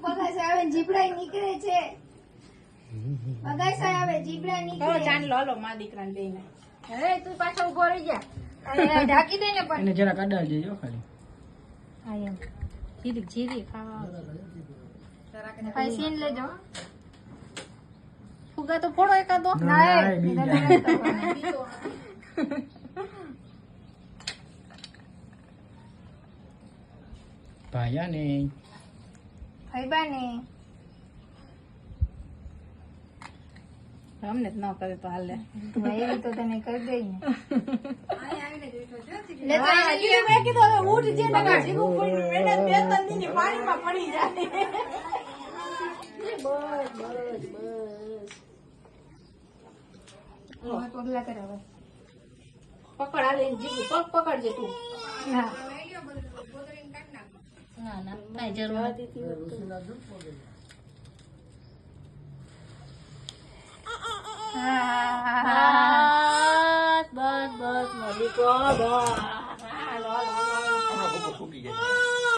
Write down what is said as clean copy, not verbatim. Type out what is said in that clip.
પગાસ આવે જીબડા નીકળે છે. પગાસ આવે જીબડા નીકળે. ચાંદ લો માં દીકરાને બેને. હવે તું પાછો ઉભો રહી જા. અને ઢાંકી દે ને પણ. એને જરા કાઢા દેજો ખાલી. હા એમ. જીરી ખાવા. પૈસા લેજો. ફુગા તો ફોડો એકાદો. ના ભાયા ને ભાઈબા ને અમને જ ન કરે તો હાલે. ભાઈ તો તને કરી દે ને. મેં કીધું હવે ઉઠ જે નકા જીગું પડી મેને બે ત્રણ દીની પાણીમાં પડી જાય. હવે પગલા કરાવે. પકડ હાલે જીગું પગ પકડજે તું. હા ના ના કઈ જરૂર નથી. બસ બસ બસ દીકરો બસ. ફૂટી જાય.